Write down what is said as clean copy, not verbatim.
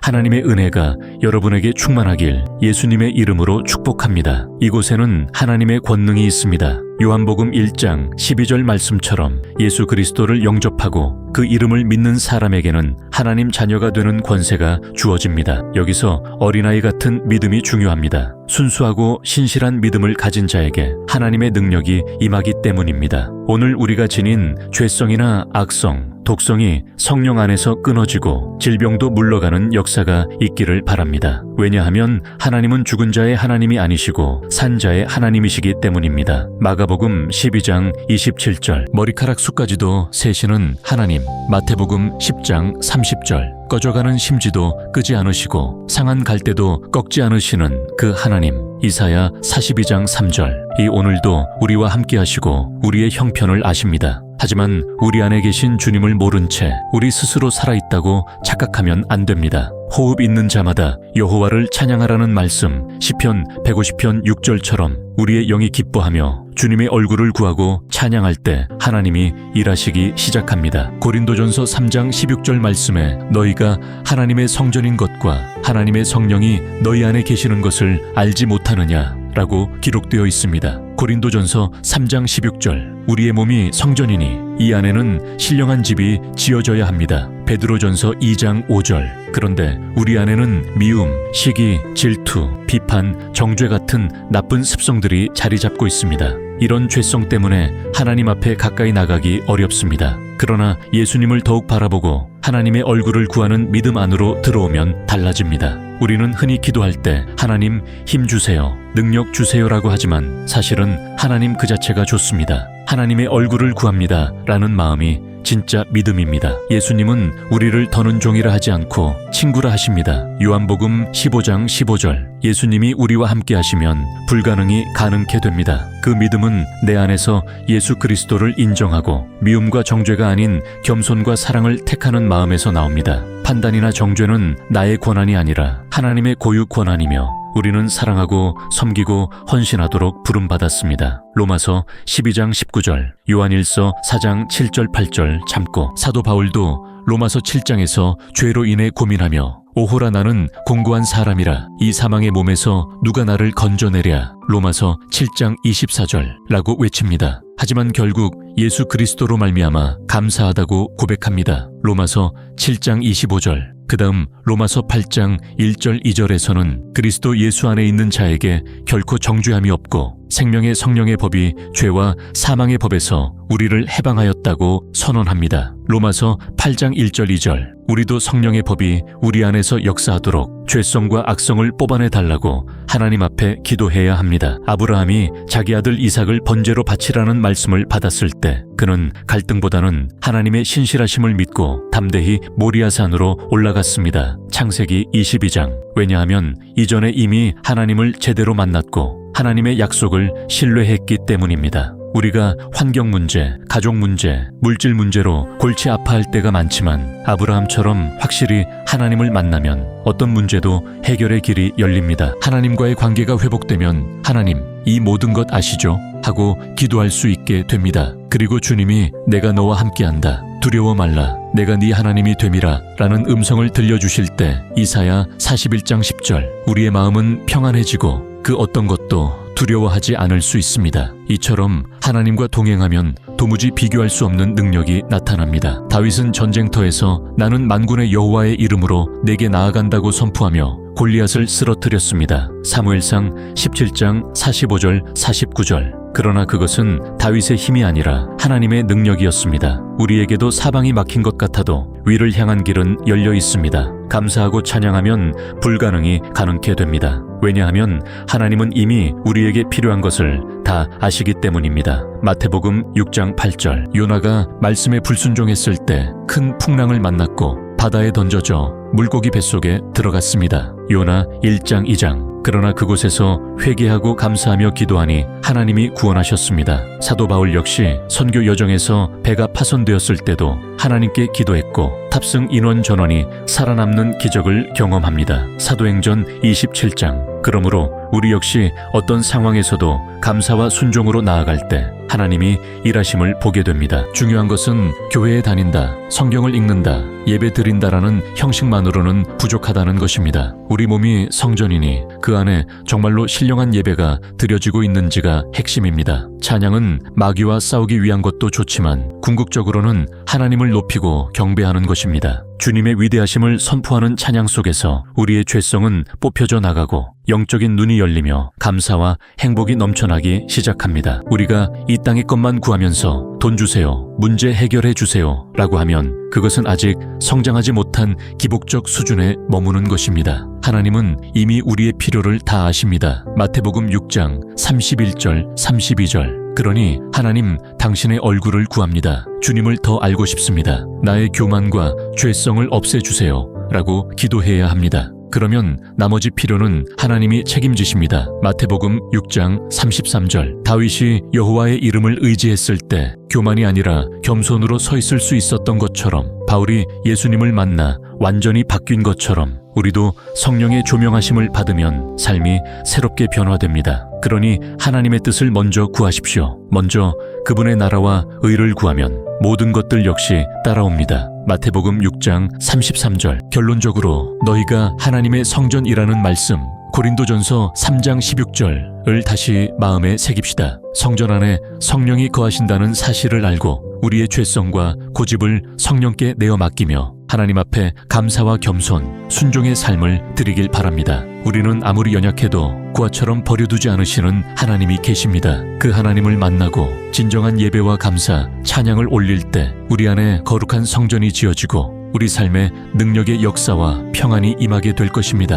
하나님의 은혜가 여러분에게 충만하길 예수님의 이름으로 축복합니다. 이곳에는 하나님의 권능이 있습니다. 요한복음 1장 12절 말씀처럼 예수 그리스도를 영접하고 그 이름을 믿는 사람에게는 하나님 자녀가 되는 권세가 주어집니다. 여기서 어린아이 같은 믿음이 중요합니다. 순수하고 신실한 믿음을 가진 자에게 하나님의 능력이 임하기 때문입니다. 오늘 우리가 지닌 죄성이나 악성, 독성이 성령 안에서 끊어지고 질병도 물러가는 역사가 있기를 바랍니다. 왜냐하면 하나님은 죽은 자의 하나님이 아니시고 산 자의 하나님이시기 때문입니다. 마가복음 12장 27절 머리카락 숱까지도 세시는 하나님. 마태복음 10장 30절 꺼져가는 심지도 끄지 않으시고 상한 갈대도 꺾지 않으시는 그 하나님. 이사야 42장 3절 이 오늘도 우리와 함께 하시고 우리의 형편을 아십니다. 하지만 우리 안에 계신 주님을 모른 채 우리 스스로 살아있다고 착각하면 안 됩니다. 호흡 있는 자마다 여호와를 찬양하라는 말씀 시편 150편 6절처럼 우리의 영이 기뻐하며 주님의 얼굴을 구하고 찬양할 때 하나님이 일하시기 시작합니다. 고린도전서 3장 16절 말씀에 너희가 하나님의 성전인 것과 하나님의 성령이 너희 안에 계시는 것을 알지 못하느냐 라고 기록되어 있습니다. 고린도전서 3장 16절 우리의 몸이 성전이니 이 안에는 신령한 집이 지어져야 합니다. 베드로전서 2장 5절 그런데 우리 안에는 미움, 시기, 질투, 비판, 정죄 같은 나쁜 습성들이 자리 잡고 있습니다. 이런 죄성 때문에 하나님 앞에 가까이 나가기 어렵습니다. 그러나 예수님을 더욱 바라보고 하나님의 얼굴을 구하는 믿음 안으로 들어오면 달라집니다. 우리는 흔히 기도할 때 하나님 힘 주세요, 능력 주세요라고 하지만 사실은 하나님 그 자체가 좋습니다. 하나님의 얼굴을 구합니다 라는 마음이 진짜 믿음입니다. 예수님은 우리를 더는 종이라 하지 않고 친구라 하십니다. 요한복음 15장 15절 예수님이 우리와 함께 하시면 불가능이 가능케 됩니다. 그 믿음은 내 안에서 예수 그리스도를 인정하고 미움과 정죄가 아닌 겸손과 사랑을 택하는 마음에서 나옵니다. 판단이나 정죄는 나의 권한이 아니라 하나님의 고유 권한이며 우리는 사랑하고 섬기고 헌신하도록 부름받았습니다. 로마서 12장 19절, 요한일서 4장 7절 8절 참고 사도 바울도 로마서 7장에서 죄로 인해 고민하며 오호라 나는 공고한 사람이라 이 사망의 몸에서 누가 나를 건져내랴 로마서 7장 24절 라고 외칩니다. 하지만 결국 예수 그리스도로 말미암아 감사하다고 고백합니다. 로마서 7장 25절 그 다음 로마서 8장 1절 2절에서는 그리스도 예수 안에 있는 자에게 결코 정죄함이 없고 생명의 성령의 법이 죄와 사망의 법에서 우리를 해방하였다고 선언합니다. 로마서 8장 1절 2절 우리도 성령의 법이 우리 안에서 역사하도록 죄성과 악성을 뽑아내 달라고 하나님 앞에 기도해야 합니다. 아브라함이 자기 아들 이삭을 번제로 바치라는 말씀을 받았을 때 그는 갈등보다는 하나님의 신실하심을 믿고 담대히 모리아산으로 올라갔습니다. 창세기 22장 왜냐하면 이전에 이미 하나님을 제대로 만났고 하나님의 약속을 신뢰했기 때문입니다. 우리가 환경 문제, 가족 문제, 물질 문제로 골치 아파할 때가 많지만 아브라함처럼 확실히 하나님을 만나면 어떤 문제도 해결의 길이 열립니다. 하나님과의 관계가 회복되면 하나님, 이 모든 것 아시죠? 하고 기도할 수 있게 됩니다. 그리고 주님이 내가 너와 함께한다. 두려워 말라. 내가 네 하나님이 됨이라 라는 음성을 들려주실 때 이사야 41장 10절 우리의 마음은 평안해지고 그 어떤 것도 두려워하지 않을 수 있습니다. 이처럼 하나님과 동행하면 도무지 비교할 수 없는 능력이 나타납니다. 다윗은 전쟁터에서 나는 만군의 여호와의 이름으로 내게 나아간다고 선포하며 골리앗을 쓰러뜨렸습니다. 사무엘상 17장 45절 49절 그러나 그것은 다윗의 힘이 아니라 하나님의 능력이었습니다. 우리에게도 사방이 막힌 것 같아도 위를 향한 길은 열려 있습니다. 감사하고 찬양하면 불가능이 가능케 됩니다. 왜냐하면 하나님은 이미 우리에게 필요한 것을 다 아시기 때문입니다. 마태복음 6장 8절 요나가 말씀에 불순종했을 때 큰 풍랑을 만났고 바다에 던져져 물고기 뱃속에 들어갔습니다. 요나 1장 2장 그러나 그곳에서 회개하고 감사하며 기도하니 하나님이 구원하셨습니다. 사도 바울 역시 선교 여정에서 배가 파손되었을 때도 하나님께 기도했고 탑승 인원 전원이 살아남는 기적을 경험합니다. 사도행전 27장 그러므로 우리 역시 어떤 상황에서도 감사와 순종으로 나아갈 때 하나님이 일하심을 보게 됩니다. 중요한 것은 교회에 다닌다, 성경을 읽는다, 예배 드린다라는 형식만으로는 부족하다는 것입니다. 우리 몸이 성전이니 그 안에 정말로 신령한 예배가 드려지고 있는지가 핵심입니다. 찬양은 마귀와 싸우기 위한 것도 좋지만 궁극적으로는 하나님을 높이고 경배하는 것입니다. 주님의 위대하심을 선포하는 찬양 속에서 우리의 죄성은 뽑혀져 나가고 영적인 눈이 열리며 감사와 행복이 넘쳐나기 시작합니다. 우리가 이 땅의 것만 구하면서 돈 주세요, 문제 해결해 주세요 라고 하면 그것은 아직 성장하지 못한 기복적 수준에 머무는 것입니다. 하나님은 이미 우리의 필요를 다 아십니다. 마태복음 6장 31절 32절. 그러니 하나님, 당신의 얼굴을 구합니다. 주님을 더 알고 싶습니다. 나의 교만과 죄성을 없애주세요 라고 기도해야 합니다. 그러면 나머지 필요는 하나님이 책임지십니다. 마태복음 6장 33절. 다윗이 여호와의 이름을 의지했을 때 교만이 아니라 겸손으로 서 있을 수 있었던 것처럼, 바울이 예수님을 만나 완전히 바뀐 것처럼 우리도 성령의 조명하심을 받으면 삶이 새롭게 변화됩니다. 그러니 하나님의 뜻을 먼저 구하십시오. 먼저 그분의 나라와 의를 구하면 모든 것들 역시 따라옵니다. 마태복음 6장 33절. 결론적으로 너희가 하나님의 성전이라는 말씀, 고린도전서 3장 16절을 다시 마음에 새깁시다. 성전 안에 성령이 거하신다는 사실을 알고 우리의 죄성과 고집을 성령께 내어 맡기며 하나님 앞에 감사와 겸손, 순종의 삶을 드리길 바랍니다. 우리는 아무리 연약해도 구아처럼 버려두지 않으시는 하나님이 계십니다. 그 하나님을 만나고 진정한 예배와 감사, 찬양을 올릴 때 우리 안에 거룩한 성전이 지어지고 우리 삶에 능력의 역사와 평안이 임하게 될 것입니다.